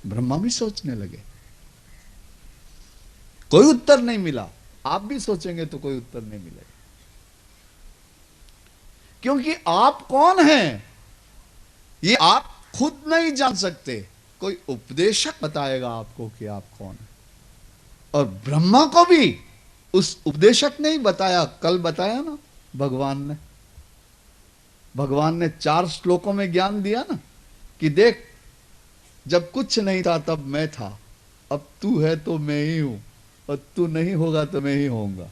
ब्रह्मा भी सोचने लगे, कोई उत्तर नहीं मिला। आप भी सोचेंगे तो कोई उत्तर नहीं मिलेगा, क्योंकि आप कौन हैं ये आप खुद नहीं जान सकते। कोई उपदेशक बताएगा आपको कि आप कौन हैं। और ब्रह्मा को भी उस उपदेशक ने ही बताया, कल बताया ना भगवान ने 4 श्लोकों में ज्ञान दिया ना कि देख, जब कुछ नहीं था तब मैं था, अब तू है तो मैं ही हूं, और तू नहीं होगा तो मैं ही होऊंगा।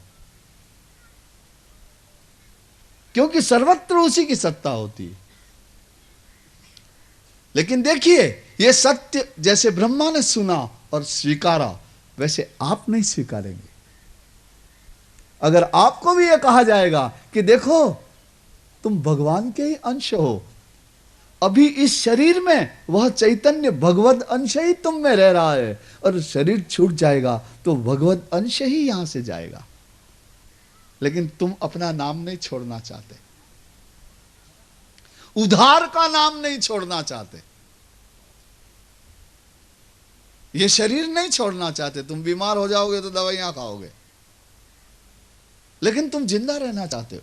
क्योंकि सर्वत्र उसी की सत्ता होती है। लेकिन देखिए, यह सत्य जैसे ब्रह्मा ने सुना और स्वीकारा, वैसे आप नहीं स्वीकारेंगे। अगर आपको भी यह कहा जाएगा कि देखो तुम भगवान के ही अंश हो, अभी इस शरीर में वह चैतन्य भगवत अंश ही तुम में रह रहा है, और शरीर छूट जाएगा तो भगवत अंश ही यहां से जाएगा, लेकिन तुम अपना नाम नहीं छोड़ना चाहते, उधार का नाम नहीं छोड़ना चाहते, ये शरीर नहीं छोड़ना चाहते। तुम बीमार हो जाओगे तो दवाइयां खाओगे, लेकिन तुम जिंदा रहना चाहते हो।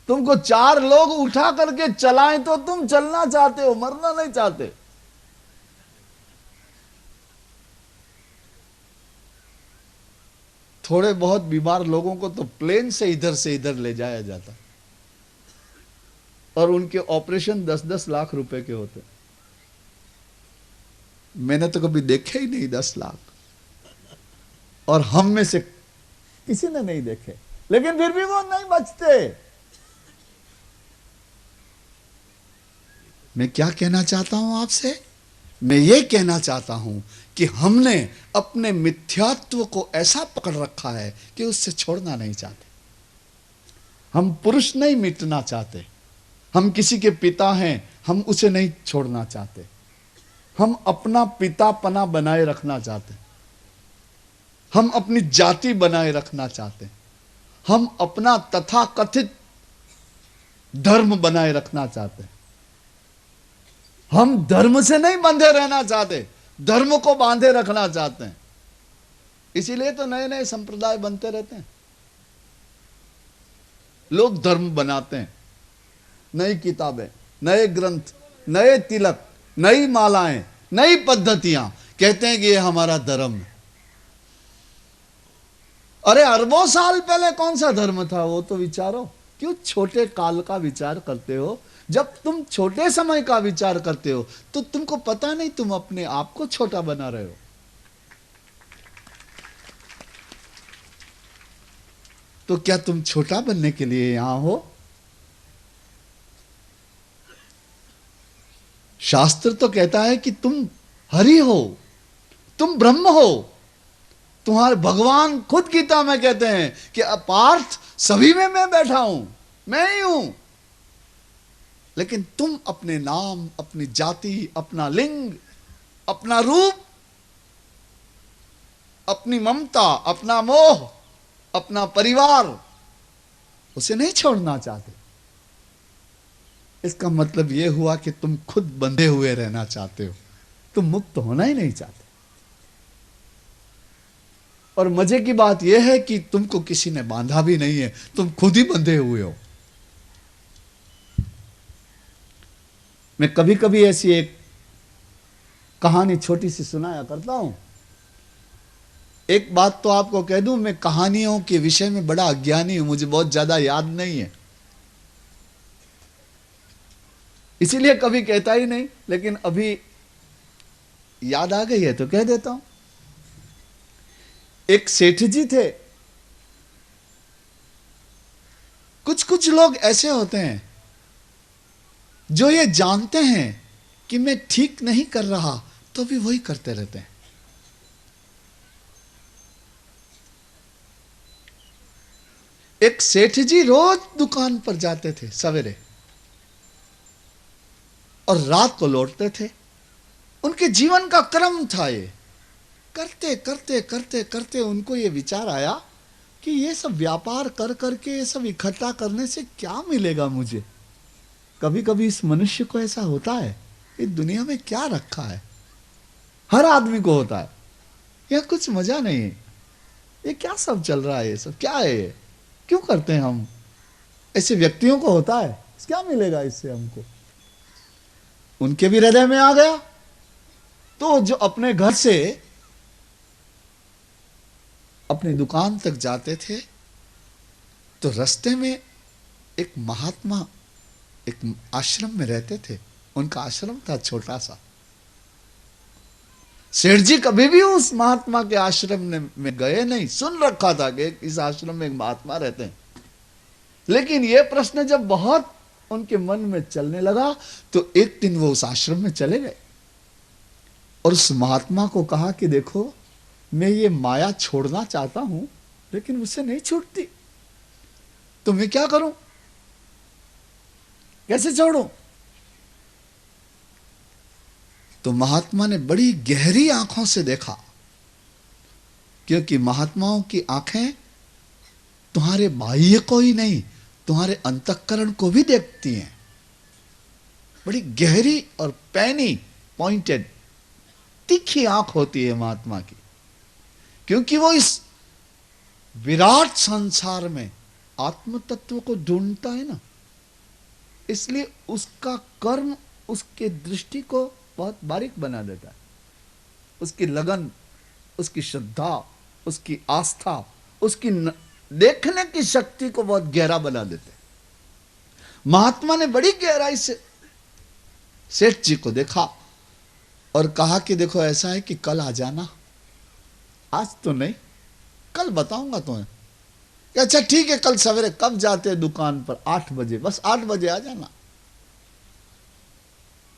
तुमको 4 लोग उठा करके चलाएं तो तुम चलना चाहते हो, मरना नहीं चाहते। थोड़े बहुत बीमार लोगों को तो प्लेन से इधर ले जाया जाता, और उनके ऑपरेशन 10-10 लाख रुपए के होते। मैंने तो कभी देखे ही नहीं 10 लाख, और हम में से किसी ने नहीं देखे, लेकिन फिर भी वो नहीं बचते। मैं क्या कहना चाहता हूं आपसे? मैं ये कहना चाहता हूं कि हमने अपने मिथ्यात्व को ऐसा पकड़ रखा है कि उससे छोड़ना नहीं चाहते। हम पुरुष नहीं मिटना चाहते, हम किसी के पिता हैं, हम उसे नहीं छोड़ना चाहते। हम अपना पितापना बनाए रखना चाहते, हम अपनी जाति बनाए रखना चाहते, हम अपना तथाकथित धर्म बनाए रखना चाहते। हम धर्म से नहीं बंधे रहना चाहते, धर्म को बांधे रखना चाहते हैं। इसीलिए तो नए नए संप्रदाय बनते रहते हैं। लोग धर्म बनाते हैं, नई किताबें, नए ग्रंथ, नए तिलक, नई मालाएं, नई पद्धतियां, कहते हैं कि ये हमारा धर्म है। अरे अरबों साल पहले कौन सा धर्म था वो तो विचारो। क्यों छोटे काल का विचार करते हो? जब तुम छोटे समय का विचार करते हो तो तुमको पता नहीं तुम अपने आप को छोटा बना रहे हो। तो क्या तुम छोटा बनने के लिए यहां हो? शास्त्र तो कहता है कि तुम हरि हो, तुम ब्रह्म हो। तुम्हारे भगवान खुद गीता में कहते हैं कि अपार्थ सभी में मैं बैठा हूं, मैं ही हूं। लेकिन तुम अपने नाम, अपनी जाति, अपना लिंग, अपना रूप, अपनी ममता, अपना मोह, अपना परिवार, उसे नहीं छोड़ना चाहते। इसका मतलब यह हुआ कि तुम खुद बंधे हुए रहना चाहते हो, तुम मुक्त होना ही नहीं चाहते। और मजे की बात यह है कि तुमको किसी ने बांधा भी नहीं है, तुम खुद ही बंधे हुए हो। मैं कभी कभी ऐसी एक कहानी छोटी सी सुनाया करता हूं। एक बात तो आपको कह दूं, मैं कहानियों के विषय में बड़ा अज्ञानी हूं, मुझे बहुत ज्यादा याद नहीं है, इसीलिए कभी कहता ही नहीं। लेकिन अभी याद आ गई है तो कह देता हूं। एक सेठ जी थे। कुछ कुछ लोग ऐसे होते हैं जो ये जानते हैं कि मैं ठीक नहीं कर रहा तो भी वही करते रहते हैं। एक सेठ जी रोज दुकान पर जाते थे सवेरे और रात को लौटते थे। उनके जीवन का क्रम था ये। करते करते करते करते उनको ये विचार आया कि ये सब व्यापार कर करके ये सब इकट्ठा करने से क्या मिलेगा मुझे। कभी कभी इस मनुष्य को ऐसा होता है, इस दुनिया में क्या रखा है, हर आदमी को होता है। यह कुछ मजा नहीं है। ये क्या सब चल रहा है, ये सब क्या है, ये क्यों करते हैं हम? ऐसे व्यक्तियों को होता है, क्या मिलेगा इससे हमको? उनके भी हृदय में आ गया। तो जो अपने घर से अपनी दुकान तक जाते थे, तो रास्ते में एक महात्मा एक आश्रम में रहते थे। उनका आश्रम था छोटा सा। सेठ जी कभी भी उस महात्मा के आश्रम में गए नहीं, सुन रखा था कि इस आश्रम में एक महात्मा रहते हैं। लेकिन यह प्रश्न जब बहुत उनके मन में चलने लगा, तो एक दिन वो उस आश्रम में चले गए और उस महात्मा को कहा कि देखो, मैं ये माया छोड़ना चाहता हूं, लेकिन मुझसे नहीं छूटती, तो मैं क्या करूं, कैसे छोड़ूं? तो महात्मा ने बड़ी गहरी आंखों से देखा, क्योंकि महात्माओं की आंखें तुम्हारे बाह्य को ही नहीं, तुम्हारे अंतःकरण को भी देखती हैं। बड़ी गहरी और पैनी, पॉइंटेड, तीखी आंख होती है महात्मा की, क्योंकि वो इस विराट संसार में आत्म तत्व को ढूंढता है ना, इसलिए उसका कर्म उसके दृष्टि को बहुत बारीक बना देता है। उसकी लगन, उसकी श्रद्धा, उसकी आस्था, उसकी देखने की शक्ति को बहुत गहरा बना देते हैं। महात्मा ने बड़ी गहराई से सेठ जी को देखा और कहा कि देखो, ऐसा है कि कल आ जाना। आज तो नहीं, कल बताऊंगा तुम्हें। अच्छा ठीक है, कल सवेरे कब जाते हैं दुकान पर? 8 बजे, बस 8 बजे आ जाना।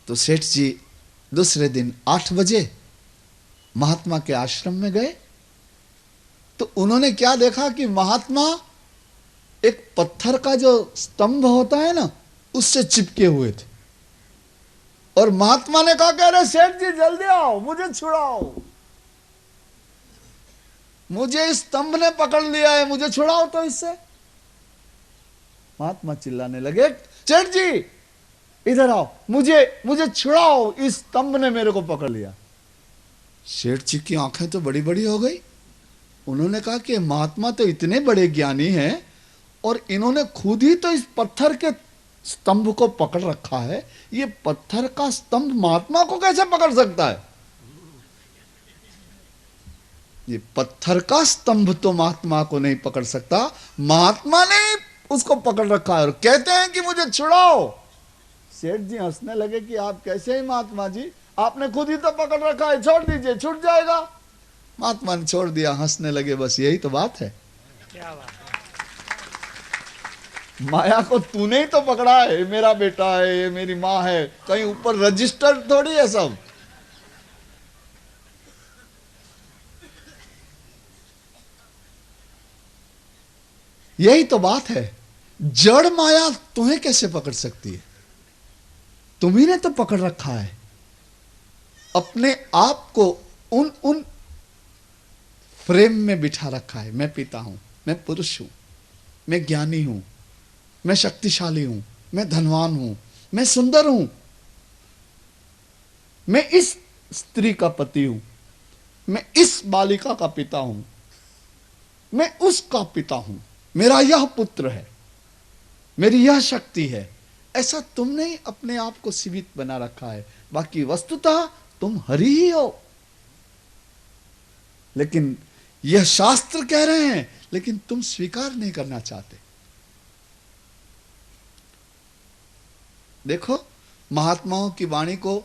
तो सेठ जी दूसरे दिन 8 बजे महात्मा के आश्रम में गए। तो उन्होंने क्या देखा कि महात्मा एक पत्थर का जो स्तंभ होता है ना, उससे चिपके हुए थे। और महात्मा ने कहा, कह रहे सेठ जी जल्दी आओ, मुझे छुड़ाओ, मुझे इस स्तंभ ने पकड़ लिया है, मुझे छुड़ाओ तो इससे। महात्मा चिल्लाने लगे, सेठ जी इधर आओ, मुझे छुड़ाओ, इस स्तंभ ने मेरे को पकड़ लिया। सेठ जी की आंखें तो बड़ी बड़ी हो गई। उन्होंने कहा कि महात्मा तो इतने बड़े ज्ञानी हैं और इन्होंने खुद ही तो इस पत्थर के स्तंभ को पकड़ रखा है, ये पत्थर का स्तंभ महात्मा को कैसे पकड़ सकता है? ये पत्थर का स्तंभ तो महात्मा को नहीं पकड़ सकता, महात्मा ने उसको पकड़ रखा है और कहते हैं कि मुझे छुड़ाओ। सेठ जी हंसने लगे कि आप कैसे ही महात्मा जी, आपने खुद ही तो पकड़ रखा है, छोड़ दीजिए, छूट जाएगा। महात्मा ने छोड़ दिया, हंसने लगे। बस यही तो बात है। क्या बात है? माया को तूने ही तो पकड़ा है, मेरा बेटा है, ये मेरी माँ है, कहीं ऊपर रजिस्टर थोड़ी है सब। यही तो बात है। जड़ माया तुम्हें कैसे पकड़ सकती है? तुम्ही ने तो पकड़ रखा है अपने आप को, उन फ्रेम में बिठा रखा है। मैं पिता हूं, मैं पुरुष हूं, मैं ज्ञानी हूं, मैं शक्तिशाली हूं, मैं धनवान हूं, मैं सुंदर हूं, मैं इस स्त्री का पति हूं, मैं इस बालिका का पिता हूं, मैं उसका पिता हूं, मेरा यह पुत्र है, मेरी यह शक्ति है। ऐसा तुमने ही अपने आप को सीमित बना रखा है। बाकी वस्तुतः तुम हरि ही हो। लेकिन यह शास्त्र कह रहे हैं, लेकिन तुम स्वीकार नहीं करना चाहते। देखो महात्माओं की वाणी को,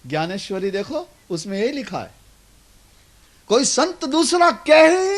ज्ञानेश्वरी देखो, उसमें यही लिखा है, कोई संत दूसरा कहे